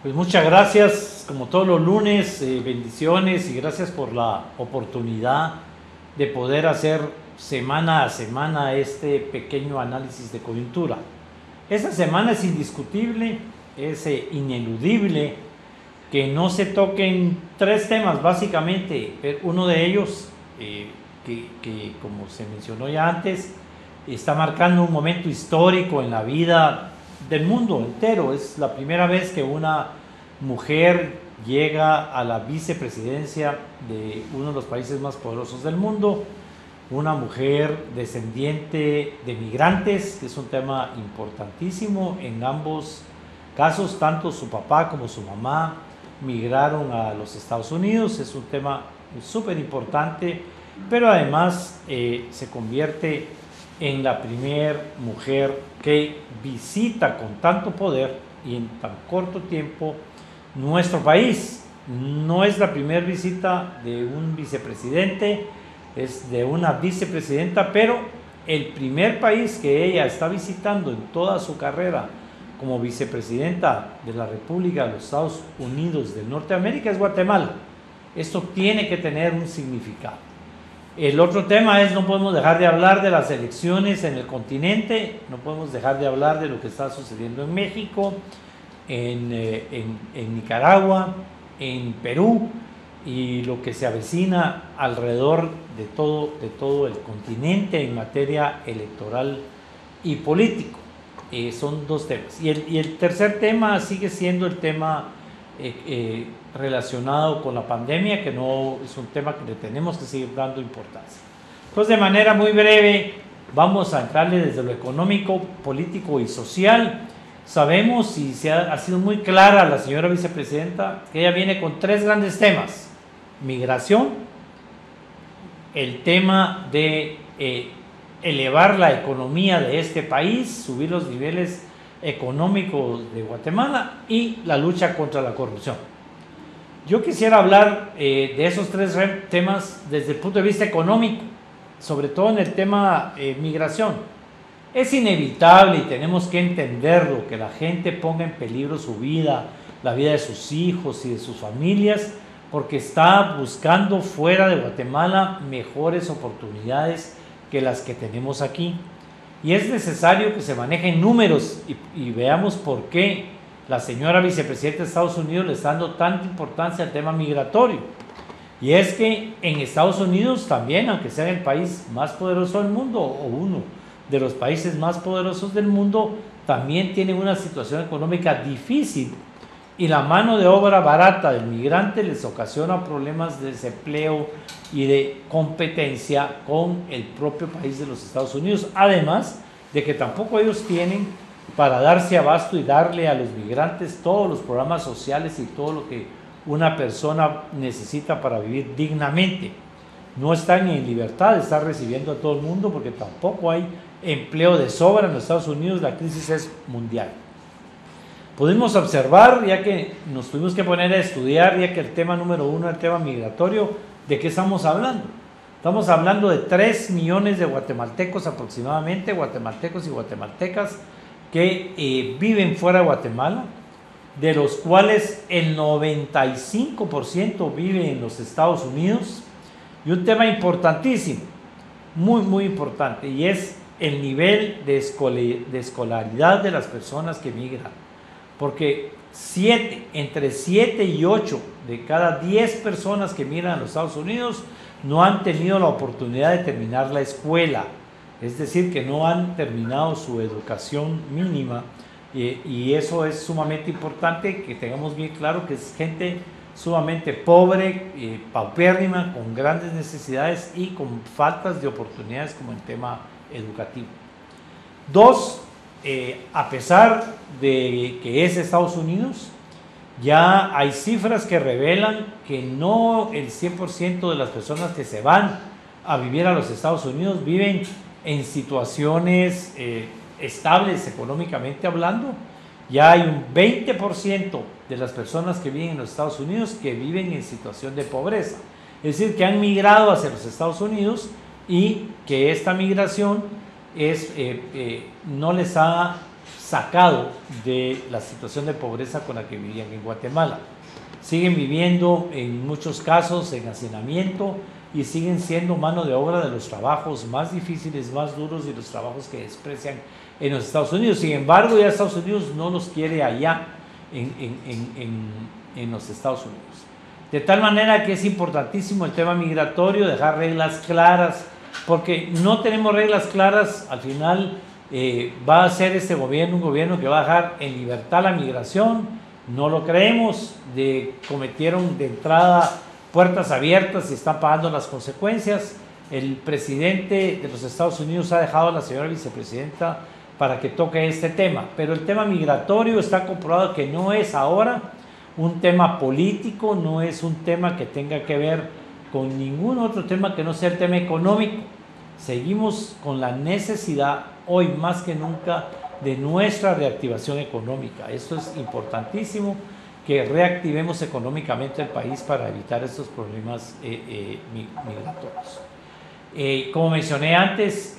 Pues muchas gracias, como todos los lunes, bendiciones y gracias por la oportunidad de poder hacer semana a semana este pequeño análisis de coyuntura. Esta semana es indiscutible, es ineludible que no se toquen tres temas básicamente, pero uno de ellos, que como se mencionó ya antes, está marcando un momento histórico en la vida del mundo entero. Es la primera vez que una mujer llega a la vicepresidencia de uno de los países más poderosos del mundo, una mujer descendiente de migrantes, que es un tema importantísimo. En ambos casos, tanto su papá como su mamá migraron a los Estados Unidos, es un tema súper importante, pero además se convierte en la primer mujer que visita con tanto poder y en tan corto tiempo nuestro país. No es la primera visita de un vicepresidente, es de una vicepresidenta, pero el primer país que ella está visitando en toda su carrera como vicepresidenta de la República de los Estados Unidos de Norteamérica es Guatemala. Esto tiene que tener un significado. El otro tema es, no podemos dejar de hablar de las elecciones en el continente, no podemos dejar de hablar de lo que está sucediendo en México, en Nicaragua, en Perú y lo que se avecina alrededor de todo el continente en materia electoral y político. Son dos temas. Y el tercer tema sigue siendo el tema relacionado con la pandemia, que no es un tema que le tenemos que seguir dando importancia. Entonces, de manera muy breve, vamos a entrarle desde lo económico, político y social. Sabemos, y ha sido muy clara la señora vicepresidenta, que ella viene con tres grandes temas: migración, el tema de elevar la economía de este país, subir los niveles económicos de Guatemala, y la lucha contra la corrupción. Yo quisiera hablar de esos tres temas desde el punto de vista económico, sobre todo en el tema migración. Es inevitable y tenemos que entenderlo, que la gente ponga en peligro su vida, la vida de sus hijos y de sus familias, porque está buscando fuera de Guatemala mejores oportunidades que las que tenemos aquí. Y es necesario que se manejen números y veamos por qué la señora vicepresidenta de Estados Unidos le está dando tanta importancia al tema migratorio. Y es que en Estados Unidos también, aunque sea el país más poderoso del mundo o uno de los países más poderosos del mundo, también tiene una situación económica difícil y la mano de obra barata del migrante les ocasiona problemas de desempleo y de competencia con el propio país de los Estados Unidos, además de que tampoco ellos tienen para darse abasto y darle a los migrantes todos los programas sociales y todo lo que una persona necesita para vivir dignamente. No están en libertad de estar recibiendo a todo el mundo porque tampoco hay empleo de sobra en los Estados Unidos. La crisis es mundial. Podemos observar, ya que nos tuvimos que poner a estudiar, ya que el tema número uno es el tema migratorio, ¿de qué estamos hablando? Estamos hablando de 3 millones de guatemaltecos aproximadamente, guatemaltecos y guatemaltecas, que viven fuera de Guatemala, de los cuales el 95% vive en los Estados Unidos. Y un tema importantísimo, muy importante, y es el nivel de escolaridad de las personas que migran. Porque entre 7 y 8 de cada 10 personas que migran a los Estados Unidos no han tenido la oportunidad de terminar la escuela. Es decir, que no han terminado su educación mínima. Y eso es sumamente importante, que tengamos bien claro que es gente sumamente pobre, paupérrima, con grandes necesidades y con faltas de oportunidades como el tema educativo. Dos, a pesar de que es Estados Unidos, ya hay cifras que revelan que no el 100% de las personas que se van a vivir a los Estados Unidos viven en situaciones estables económicamente hablando. Ya hay un 20% de las personas que viven en los Estados Unidos que viven en situación de pobreza. Es decir, que han migrado hacia los Estados Unidos y que esta migración no les ha sacado de la situación de pobreza con la que vivían en Guatemala. Siguen viviendo en muchos casos en hacinamiento y siguen siendo mano de obra de los trabajos más difíciles, más duros y los trabajos que desprecian en los Estados Unidos. Sin embargo, ya Estados Unidos no los quiere allá en los Estados Unidos. De tal manera que es importantísimo el tema migratorio, dejar reglas claras, porque no tenemos reglas claras, al final va a ser este gobierno un gobierno que va a dejar en libertad la migración. No lo creemos, cometieron de entrada puertas abiertas y están pagando las consecuencias. El presidente de los Estados Unidos ha dejado a la señora vicepresidenta para que toque este tema, pero el tema migratorio está comprobado que no es ahora un tema político, no es un tema que tenga que ver con ningún otro tema que no sea el tema económico. Seguimos con la necesidad, hoy más que nunca, de nuestra reactivación económica. Esto es importantísimo, que reactivemos económicamente el país para evitar estos problemas migratorios. Como mencioné antes,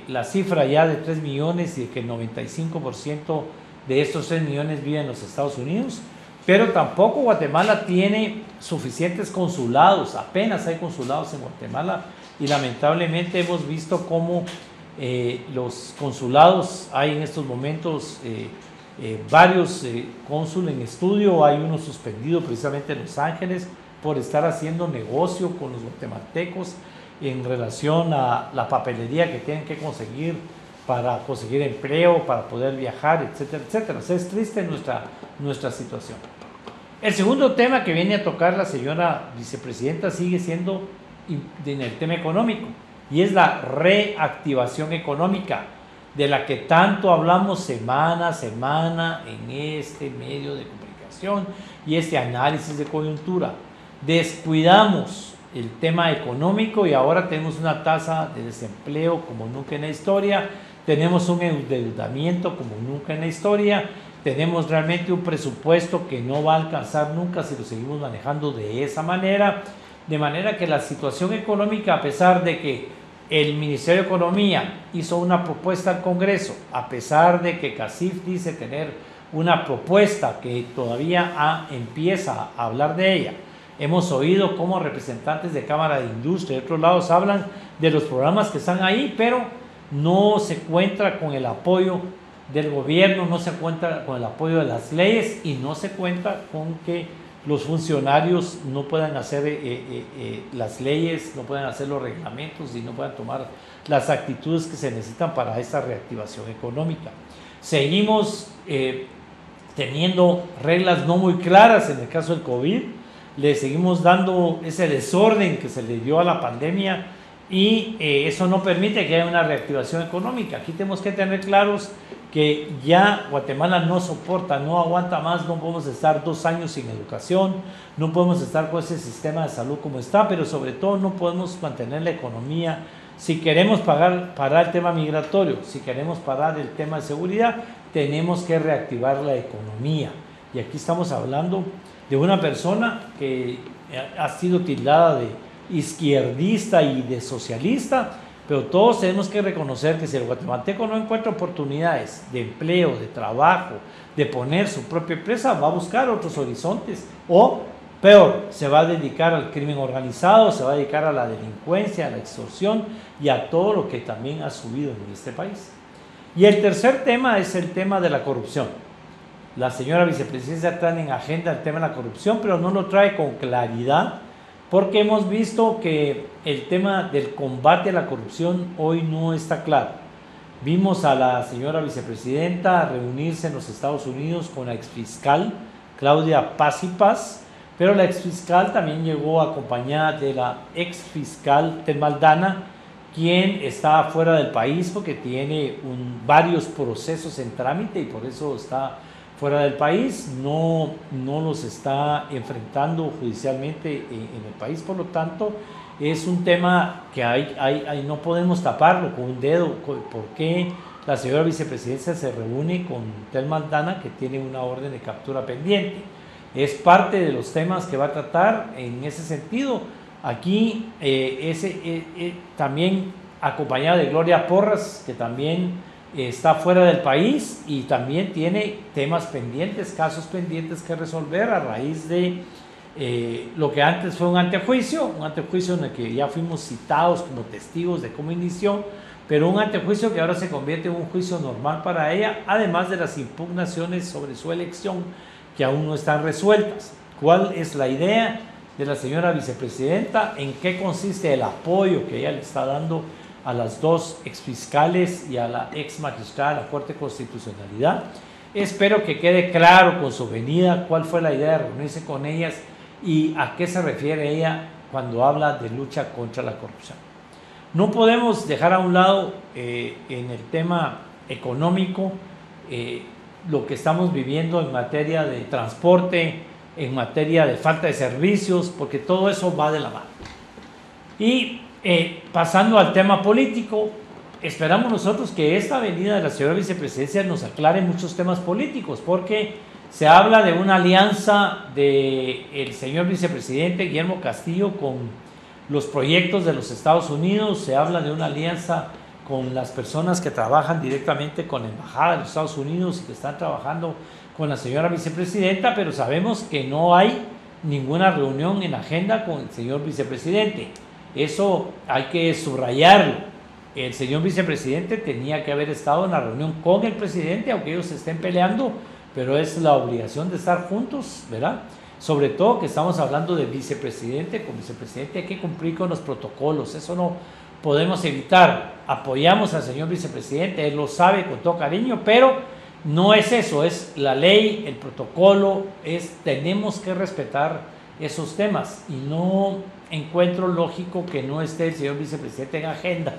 la cifra ya de 3 millones y de que el 95% de estos 3 millones viven en los Estados Unidos, pero tampoco Guatemala tiene suficientes consulados, apenas hay consulados en Guatemala y lamentablemente hemos visto cómo los consulados, hay en estos momentos varios cónsul en estudio, hay uno suspendido precisamente en Los Ángeles por estar haciendo negocio con los guatemaltecos en relación a la papelería que tienen que conseguir para conseguir empleo, para poder viajar, etcétera, etcétera. O sea, es triste nuestra situación. El segundo tema que viene a tocar la señora vicepresidenta sigue siendo en el tema económico, y es la reactivación económica, de la que tanto hablamos semana a semana en este medio de comunicación y este análisis de coyuntura. Descuidamos el tema económico y ahora tenemos una tasa de desempleo como nunca en la historia, tenemos un endeudamiento como nunca en la historia, tenemos realmente un presupuesto que no va a alcanzar nunca si lo seguimos manejando de esa manera, de manera que la situación económica, a pesar de que el Ministerio de Economía hizo una propuesta al Congreso, a pesar de que CACIF dice tener una propuesta que todavía empieza a hablar de ella, hemos oído cómo representantes de Cámara de Industria y de otros lados hablan de los programas que están ahí, pero no se cuenta con el apoyo del gobierno, no se cuenta con el apoyo de las leyes y no se cuenta con que los funcionarios no puedan hacer las leyes, no puedan hacer los reglamentos y no puedan tomar las actitudes que se necesitan para esta reactivación económica. Seguimos teniendo reglas no muy claras en el caso del COVID, le seguimos dando ese desorden que se le dio a la pandemia y eso no permite que haya una reactivación económica. Aquí tenemos que tener claros que ya Guatemala no soporta, no aguanta más, no podemos estar 2 años sin educación, no podemos estar con ese sistema de salud como está, pero sobre todo no podemos mantener la economía. Si queremos parar el tema migratorio, si queremos parar el tema de seguridad, tenemos que reactivar la economía. Y aquí estamos hablando de una persona que ha sido tildada de izquierdista y de socialista, pero todos tenemos que reconocer que si el guatemalteco no encuentra oportunidades de empleo, de trabajo, de poner su propia empresa, va a buscar otros horizontes o, peor, se va a dedicar al crimen organizado, se va a dedicar a la delincuencia, a la extorsión y a todo lo que también ha subido en este país. Y el tercer tema es el tema de la corrupción. La señora vicepresidenta trae en agenda el tema de la corrupción, pero no lo trae con claridad, porque hemos visto que el tema del combate a la corrupción hoy no está claro. Vimos a la señora vicepresidenta reunirse en los Estados Unidos con la exfiscal Claudia Paz y Paz, pero la exfiscal también llegó acompañada de la exfiscal Telma Aldana, quien está fuera del país porque tiene varios procesos en trámite y por eso está fuera del país, no los está enfrentando judicialmente en el país, por lo tanto es un tema que no podemos taparlo con un dedo. ¿Por qué la señora vicepresidenta se reúne con Telma Aldana, que tiene una orden de captura pendiente? Es parte de los temas que va a tratar en ese sentido. Aquí también acompañada de Gloria Porras, que también está fuera del país y también tiene temas pendientes, casos pendientes que resolver a raíz de lo que antes fue un antejuicio en el que ya fuimos citados como testigos de cómo inició, pero un antejuicio que ahora se convierte en un juicio normal para ella, además de las impugnaciones sobre su elección que aún no están resueltas. ¿Cuál es la idea de la señora vicepresidenta? ¿En qué consiste el apoyo que ella le está dando a las dos exfiscales y a la ex magistrada de la Corte de Constitucionalidad? Espero que quede claro con su venida cuál fue la idea de reunirse con ellas y a qué se refiere ella cuando habla de lucha contra la corrupción. No podemos dejar a un lado en el tema económico lo que estamos viviendo en materia de transporte, en materia de falta de servicios, porque todo eso va de la mano. Y pasando al tema político, esperamos nosotros que esta venida de la señora vicepresidencia nos aclare muchos temas políticos, porque se habla de una alianza del señor vicepresidente Guillermo Castillo con los proyectos de los Estados Unidos, se habla de una alianza con las personas que trabajan directamente con la Embajada de los Estados Unidos y que están trabajando con la señora vicepresidenta, pero sabemos que no hay ninguna reunión en agenda con el señor vicepresidente. Eso hay que subrayarlo. El señor vicepresidente tenía que haber estado en la reunión con el presidente, aunque ellos se estén peleando, pero es la obligación de estar juntos, ¿verdad? Sobre todo que estamos hablando de vicepresidente. Con vicepresidente hay que cumplir con los protocolos, eso no podemos evitar. Apoyamos al señor vicepresidente, él lo sabe con todo cariño, pero no es eso, es la ley, el protocolo, tenemos que respetar esos temas y no encuentro lógico que no esté el señor vicepresidente en agenda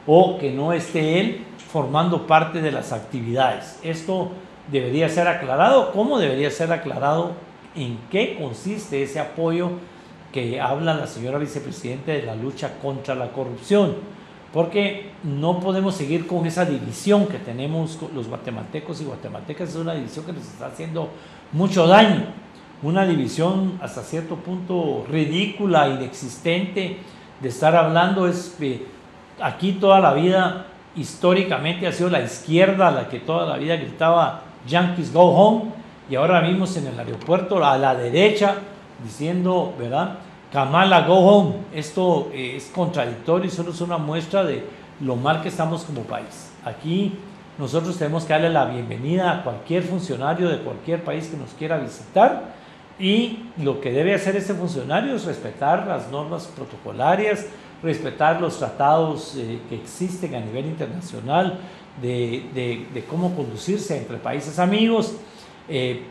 o que no esté él formando parte de las actividades. Esto debería ser aclarado. ¿Cómo debería ser aclarado? ¿En qué consiste ese apoyo que habla la señora vicepresidenta de la lucha contra la corrupción? Porque no podemos seguir con esa división que tenemos los guatemaltecos y guatemaltecas. Es una división que nos está haciendo mucho daño, una división hasta cierto punto ridícula, inexistente, de estar hablando. Aquí toda la vida, históricamente, ha sido la izquierda la que toda la vida gritaba Yankees go home, y ahora vimos en el aeropuerto a la derecha diciendo, ¿verdad?, Kamala go home. Esto es contradictorio y solo es una muestra de lo mal que estamos como país. Aquí nosotros tenemos que darle la bienvenida a cualquier funcionario de cualquier país que nos quiera visitar, y lo que debe hacer este funcionario es respetar las normas protocolarias, respetar los tratados que existen a nivel internacional de cómo conducirse entre países amigos.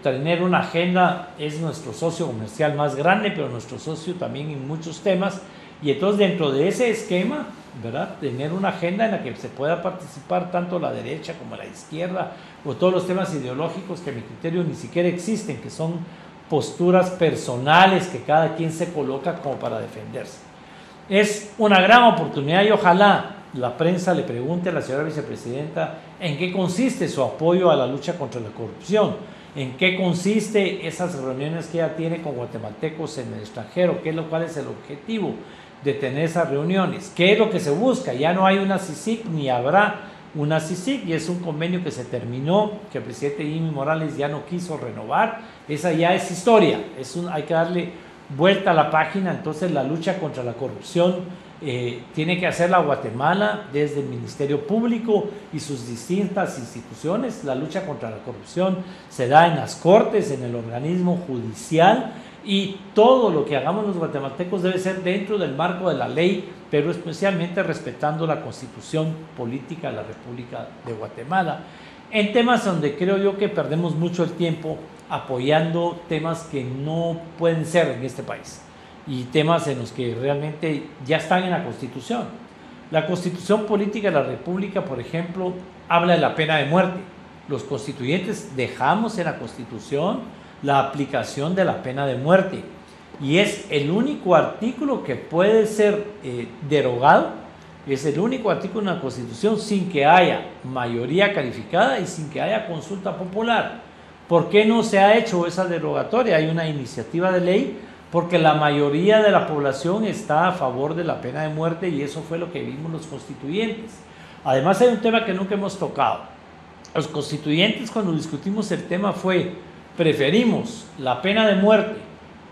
Tener una agenda. Es nuestro socio comercial más grande, pero nuestro socio también en muchos temas, y entonces dentro de ese esquema, ¿verdad?, tener una agenda en la que se pueda participar tanto la derecha como la izquierda, o todos los temas ideológicos que a mi criterio ni siquiera existen, que son posturas personales que cada quien se coloca como para defenderse. Es una gran oportunidad y ojalá la prensa le pregunte a la señora vicepresidenta en qué consiste su apoyo a la lucha contra la corrupción, en qué consiste esas reuniones que ella tiene con guatemaltecos en el extranjero, cuál es el objetivo de tener esas reuniones, qué es lo que se busca. Ya no hay una CICIG ni habrá una CICIG, y es un convenio que se terminó, que el presidente Jimmy Morales ya no quiso renovar. Esa ya es historia, hay que darle vuelta a la página. Entonces la lucha contra la corrupción tiene que hacerla Guatemala desde el Ministerio Público y sus distintas instituciones. La lucha contra la corrupción se da en las cortes, en el organismo judicial, y todo lo que hagamos los guatemaltecos debe ser dentro del marco de la ley, pero especialmente respetando la Constitución Política de la República de Guatemala, en temas donde creo yo que perdemos mucho el tiempo apoyando temas que no pueden ser en este país, y temas en los que realmente ya están en la Constitución. La Constitución Política de la República, por ejemplo, habla de la pena de muerte. Los constituyentes dejamos en la Constitución la aplicación de la pena de muerte, y es el único artículo que puede ser derogado. Es el único artículo en la Constitución sin que haya mayoría calificada y sin que haya consulta popular. ¿Por qué no se ha hecho esa derogatoria? Hay una iniciativa de ley porque la mayoría de la población está a favor de la pena de muerte, y eso fue lo que vimos los constituyentes. Además hay un tema que nunca hemos tocado. Los constituyentes, cuando discutimos el tema, preferimos la pena de muerte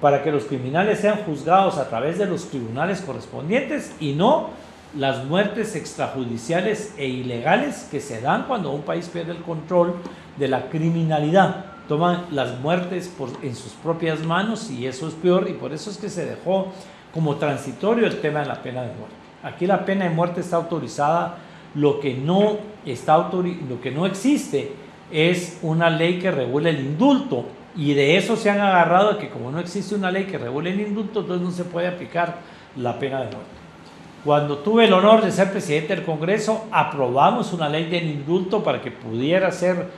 para que los criminales sean juzgados a través de los tribunales correspondientes y no las muertes extrajudiciales e ilegales que se dan cuando un país pierde el control de la criminalidad. Toman las muertes en sus propias manos y eso es peor, y por eso es que se dejó como transitorio el tema de la pena de muerte. Aquí la pena de muerte está autorizada. Lo que no existe es una ley que regule el indulto, y de eso se han agarrado, que como no existe una ley que regule el indulto, entonces no se puede aplicar la pena de muerte. Cuando tuve el honor de ser presidente del Congreso, aprobamos una ley del indulto para que pudiera ser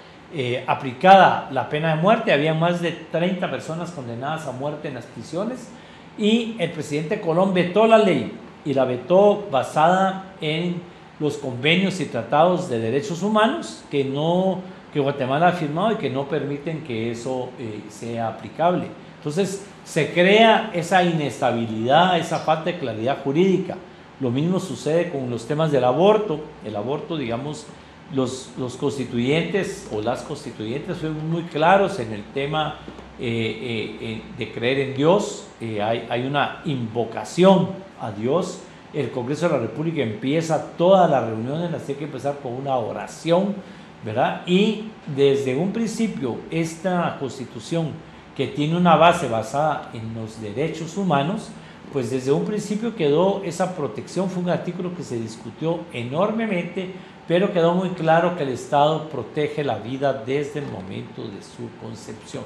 aplicada la pena de muerte. Había más de 30 personas condenadas a muerte en las prisiones, y el presidente Colón vetó la ley, y la vetó basada en los convenios y tratados de derechos humanos que Guatemala ha firmado y que no permiten que eso sea aplicable. Entonces se crea esa inestabilidad, esa falta de claridad jurídica. Lo mismo sucede con los temas del aborto. El aborto, digamos, los constituyentes o las constituyentes fueron muy claros en el tema de creer en Dios. Hay una invocación a Dios. El Congreso de la República empieza todas las reuniones, las tiene que empezar con una oración, ¿verdad? Y desde un principio esta Constitución, que tiene una base basada en los derechos humanos, pues desde un principio quedó esa protección. Fue un artículo que se discutió enormemente, pero quedó muy claro que el Estado protege la vida desde el momento de su concepción.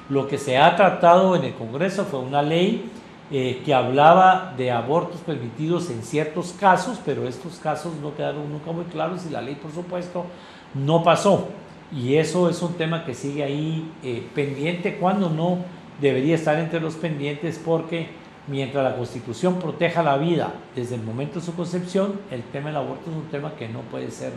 Lo que se ha tratado en el Congreso fue una ley que hablaba de abortos permitidos en ciertos casos, pero estos casos no quedaron nunca muy claros y la ley, por supuesto, no pasó. Y eso es un tema que sigue ahí pendiente, cuando no debería estar entre los pendientes, porque mientras la Constitución proteja la vida desde el momento de su concepción, el tema del aborto es un tema que no puede ser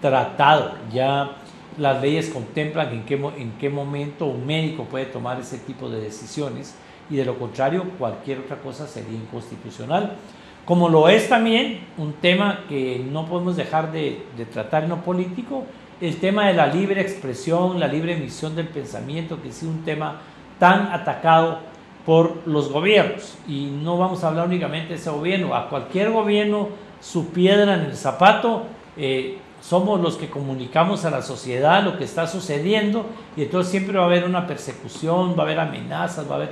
tratado. Ya las leyes contemplan en qué momento un médico puede tomar ese tipo de decisiones, y de lo contrario cualquier otra cosa sería inconstitucional. Como lo es también un tema que no podemos dejar de tratar en lo político, el tema de la libre expresión, la libre emisión del pensamiento, que es un tema tan atacado por los gobiernos. Y no vamos a hablar únicamente de ese gobierno, a cualquier gobierno su piedra en el zapato. Somos los que comunicamos a la sociedad lo que está sucediendo, y entonces siempre va a haber una persecución, va a haber amenazas, va a haber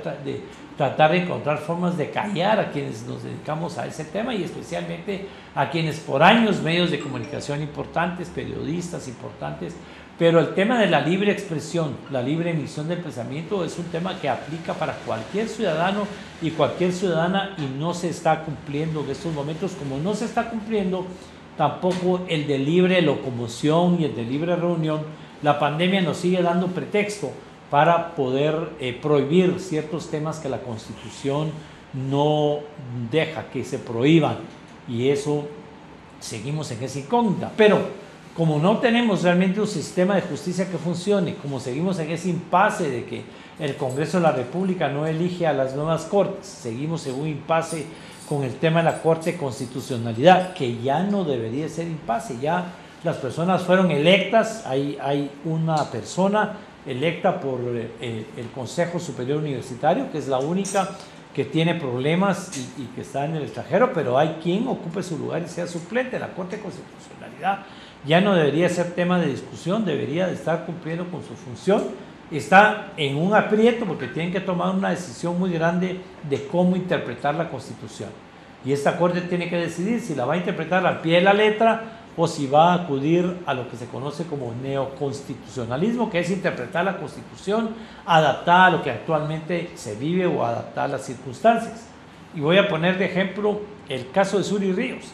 tratar de encontrar formas de callar a quienes nos dedicamos a ese tema, y especialmente a quienes por años, medios de comunicación importantes, periodistas importantes. Pero el tema de la libre expresión, la libre emisión del pensamiento, es un tema que aplica para cualquier ciudadano y cualquier ciudadana, y no se está cumpliendo en estos momentos, como no se está cumpliendo tampoco el de libre locomoción y el de libre reunión. La pandemia nos sigue dando pretexto para poder prohibir ciertos temas que la Constitución no deja que se prohíban, y eso seguimos en esa incógnita. Pero como no tenemos realmente un sistema de justicia que funcione, como seguimos en ese impasse de que el Congreso de la República no elige a las nuevas cortes, seguimos en un impasse con el tema de la Corte de Constitucionalidad, que ya no debería ser impasse. Ya las personas fueron electas, hay una persona electa por el Consejo Superior Universitario, que es la única que tiene problemas y que está en el extranjero, pero hay quien ocupe su lugar y sea suplente. La Corte de Constitucionalidad ya no debería ser tema de discusión, debería de estar cumpliendo con su función. Está en un aprieto porque tienen que tomar una decisión muy grande de cómo interpretar la Constitución, y esta Corte tiene que decidir si la va a interpretar al pie de la letra o si va a acudir a lo que se conoce como neoconstitucionalismo, que es interpretar la Constitución adaptada a lo que actualmente se vive o adaptada a las circunstancias. Y voy a poner de ejemplo el caso de Suri Ríos.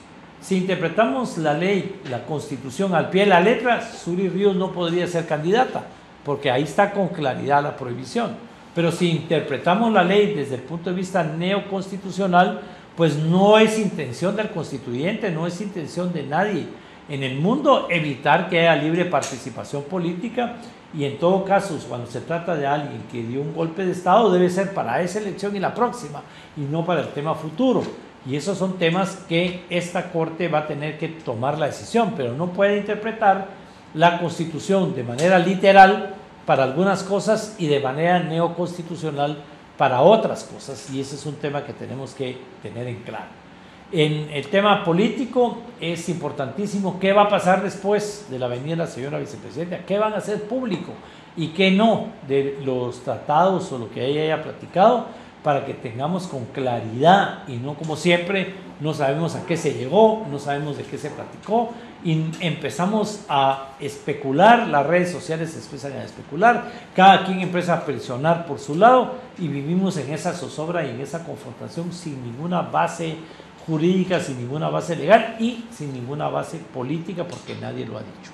Si interpretamos la ley, la Constitución al pie de la letra, Suri Ríos no podría ser candidata, porque ahí está con claridad la prohibición. Pero si interpretamos la ley desde el punto de vista neoconstitucional, pues no es intención del constituyente, no es intención de nadie en el mundo evitar que haya libre participación política, y en todo caso, cuando se trata de alguien que dio un golpe de Estado, debe ser para esa elección y la próxima, y no para el tema futuro. Y esos son temas que esta Corte va a tener que tomar la decisión, pero no puede interpretar la Constitución de manera literal para algunas cosas y de manera neoconstitucional para otras cosas, y ese es un tema que tenemos que tener en claro. En el tema político es importantísimo qué va a pasar después de la venida de la señora vicepresidenta, qué van a hacer público y qué no de los tratados o lo que ella haya platicado, para que tengamos con claridad y no como siempre, no sabemos a qué se llegó, no sabemos de qué se platicó y empezamos a especular, las redes sociales se empiezan a especular, cada quien empieza a presionar por su lado y vivimos en esa zozobra y en esa confrontación sin ninguna base jurídica, sin ninguna base legal y sin ninguna base política, porque nadie lo ha dicho.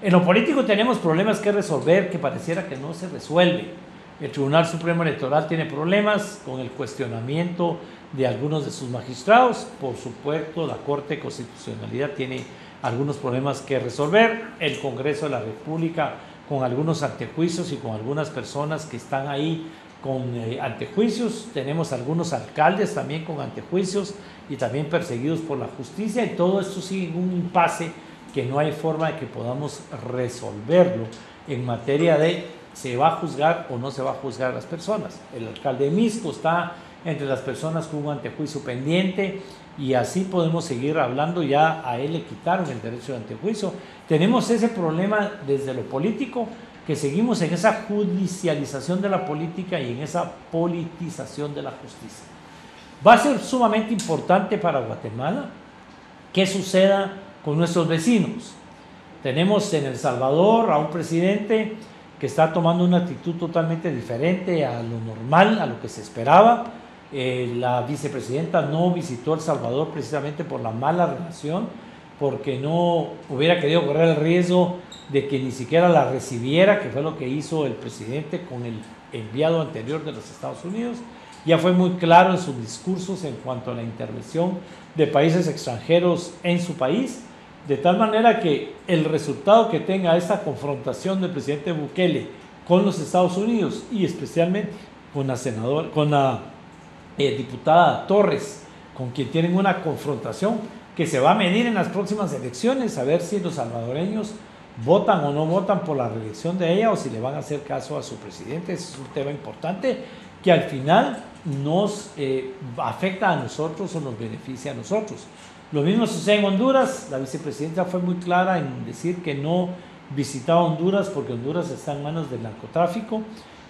En lo político tenemos problemas que resolver que pareciera que no se resuelve. El Tribunal Supremo Electoral tiene problemas con el cuestionamiento de algunos de sus magistrados. Por supuesto, la Corte de Constitucionalidad tiene algunos problemas que resolver. El Congreso de la República con algunos antejuicios y con algunas personas que están ahí con antejuicios. Tenemos algunos alcaldes también con antejuicios y también perseguidos por la justicia. Y todo esto sigue en un impasse que no hay forma de que podamos resolverlo en materia de ¿se va a juzgar o no se va a juzgar a las personas? El alcalde de Misco está entre las personas con un antejuicio pendiente y así podemos seguir hablando. Ya a él le quitaron el derecho de antejuicio. Tenemos ese problema desde lo político, que seguimos en esa judicialización de la política y en esa politización de la justicia. Va a ser sumamente importante para Guatemala qué suceda con nuestros vecinos. Tenemos en El Salvador a un presidente que está tomando una actitud totalmente diferente a lo normal, a lo que se esperaba. La vicepresidenta no visitó El Salvador precisamente por la mala relación, porque no hubiera querido correr el riesgo de que ni siquiera la recibiera, que fue lo que hizo el presidente con el enviado anterior de los Estados Unidos. Ya fue muy claro en sus discursos en cuanto a la intervención de países extranjeros en su país, de tal manera que el resultado que tenga esta confrontación del presidente Bukele con los Estados Unidos y especialmente con la diputada Torres, con quien tienen una confrontación que se va a medir en las próximas elecciones, a ver si los salvadoreños votan o no votan por la reelección de ella o si le van a hacer caso a su presidente. Ese es un tema importante que al final nos afecta a nosotros o nos beneficia a nosotros. Lo mismo sucede en Honduras. La vicepresidenta fue muy clara en decir que no visitaba Honduras porque Honduras está en manos del narcotráfico.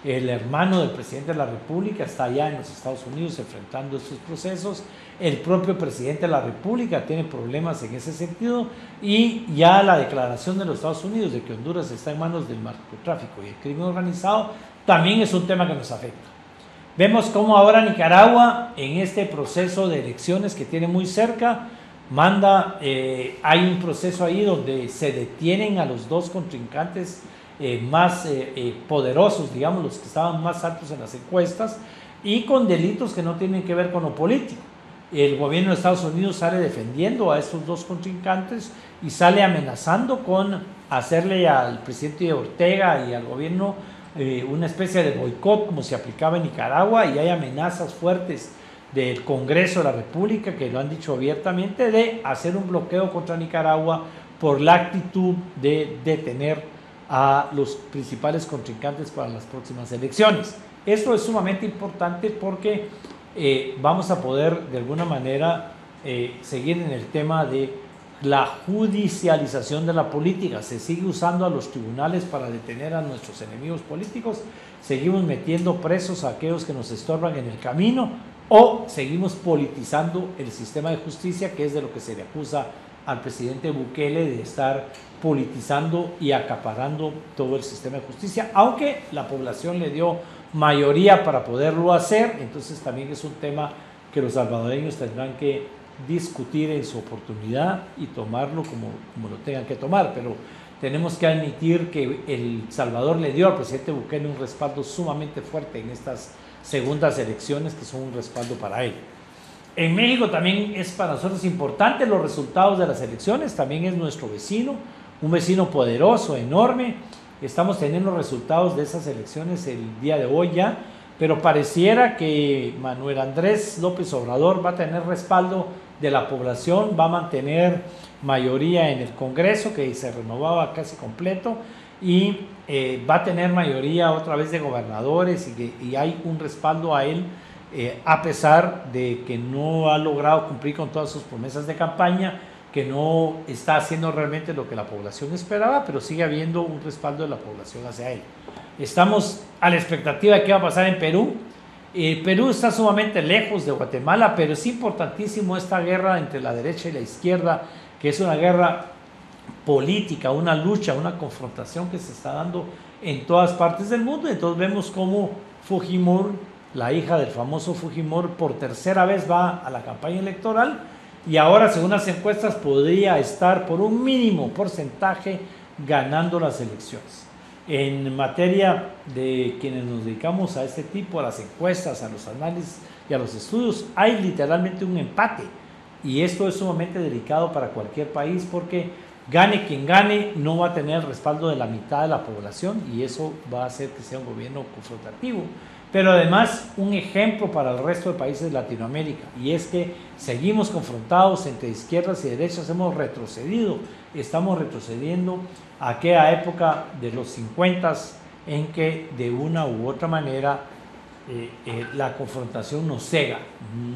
El hermano del presidente de la República está allá en los Estados Unidos enfrentando estos procesos. El propio presidente de la República tiene problemas en ese sentido y ya la declaración de los Estados Unidos de que Honduras está en manos del narcotráfico y el crimen organizado también es un tema que nos afecta. Vemos cómo ahora Nicaragua, en este proceso de elecciones que tiene muy cerca, hay un proceso ahí donde se detienen a los dos contrincantes más poderosos, digamos, los que estaban más altos en las encuestas, y con delitos que no tienen que ver con lo político. El gobierno de Estados Unidos sale defendiendo a estos dos contrincantes y sale amenazando con hacerle al presidente Ortega y al gobierno una especie de boicot como se aplicaba en Nicaragua, y hay amenazas fuertes del Congreso de la República que lo han dicho abiertamente de hacer un bloqueo contra Nicaragua por la actitud de detener a los principales contrincantes para las próximas elecciones. Esto es sumamente importante porque vamos a poder de alguna manera seguir en el tema de la judicialización de la política. Se sigue usando a los tribunales para detener a nuestros enemigos políticos, seguimos metiendo presos a aquellos que nos estorban en el camino, o seguimos politizando el sistema de justicia, que es de lo que se le acusa al presidente Bukele, de estar politizando y acaparando todo el sistema de justicia, aunque la población le dio mayoría para poderlo hacer. Entonces también es un tema que los salvadoreños tendrán que discutir en su oportunidad y tomarlo como lo tengan que tomar, pero tenemos que admitir que El Salvador le dio al presidente Bukele un respaldo sumamente fuerte en estas segundas elecciones, que son un respaldo para él. En México también es para nosotros importante los resultados de las elecciones, también es nuestro vecino, un vecino poderoso, enorme. Estamos teniendo resultados de esas elecciones el día de hoy ya. pero pareciera que Manuel Andrés López Obrador va a tener respaldo de la población, va a mantener mayoría en el Congreso, que se renovaba casi completo, y va a tener mayoría otra vez de gobernadores, y hay un respaldo a él, a pesar de que no ha logrado cumplir con todas sus promesas de campaña, que no está haciendo realmente lo que la población esperaba, pero sigue habiendo un respaldo de la población hacia él. Estamos a la expectativa de qué va a pasar en Perú. Perú está sumamente lejos de Guatemala, pero es importantísimo esta guerra entre la derecha y la izquierda, que es una guerra política, una lucha, una confrontación que se está dando en todas partes del mundo. Entonces vemos cómo Fujimori, la hija del famoso Fujimori, por tercera vez va a la campaña electoral, y ahora, según las encuestas, podría estar por un mínimo porcentaje ganando las elecciones. En materia de quienes nos dedicamos a este tipo, a las encuestas, a los análisis y a los estudios, hay literalmente un empate, y esto es sumamente delicado para cualquier país, porque gane quien gane, no va a tener el respaldo de la mitad de la población, y eso va a hacer que sea un gobierno confrontativo. Pero además un ejemplo para el resto de países de Latinoamérica, y es que seguimos confrontados entre izquierdas y derechas, hemos retrocedido, estamos retrocediendo a aquella época de los 50 en que de una u otra manera la confrontación nos cega,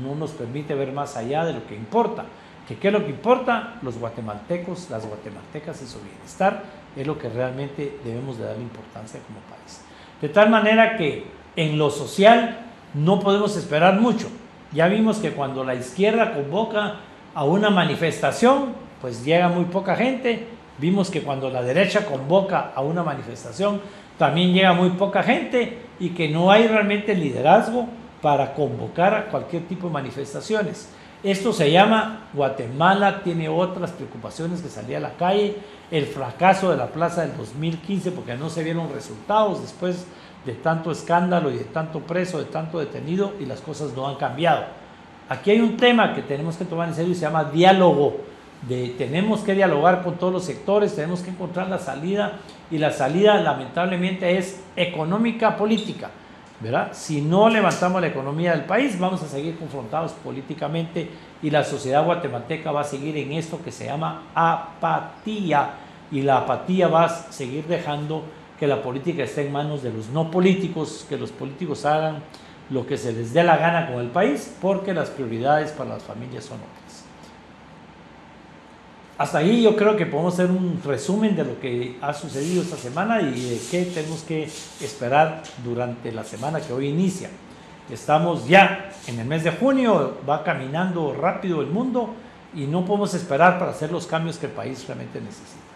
no nos permite ver más allá de lo que importa. ¿Qué es lo que importa? Los guatemaltecos, las guatemaltecas y su bienestar es lo que realmente debemos de darle importancia como país. De tal manera que en lo social no podemos esperar mucho. Ya vimos que cuando la izquierda convoca a una manifestación, pues llega muy poca gente. Vimos que cuando la derecha convoca a una manifestación, también llega muy poca gente, y que no hay realmente liderazgo para convocar a cualquier tipo de manifestaciones. Esto se llama Guatemala tiene otras preocupaciones que salir a la calle, el fracaso de la plaza del 2015 porque no se vieron resultados después de tanto escándalo y de tanto preso, de tanto detenido, y las cosas no han cambiado. Aquí hay un tema que tenemos que tomar en serio y se llama diálogo. Tenemos que dialogar con todos los sectores, tenemos que encontrar la salida, y la salida lamentablemente es económica, política, ¿verdad? Si no levantamos la economía del país, vamos a seguir confrontados políticamente, y la sociedad guatemalteca va a seguir en esto que se llama apatía, y la apatía va a seguir dejando que la política esté en manos de los no políticos, que los políticos hagan lo que se les dé la gana con el país, porque las prioridades para las familias son otras. Hasta ahí yo creo que podemos hacer un resumen de lo que ha sucedido esta semana y de qué tenemos que esperar durante la semana que hoy inicia. Estamos ya en el mes de junio, va caminando rápido el mundo, y no podemos esperar para hacer los cambios que el país realmente necesita.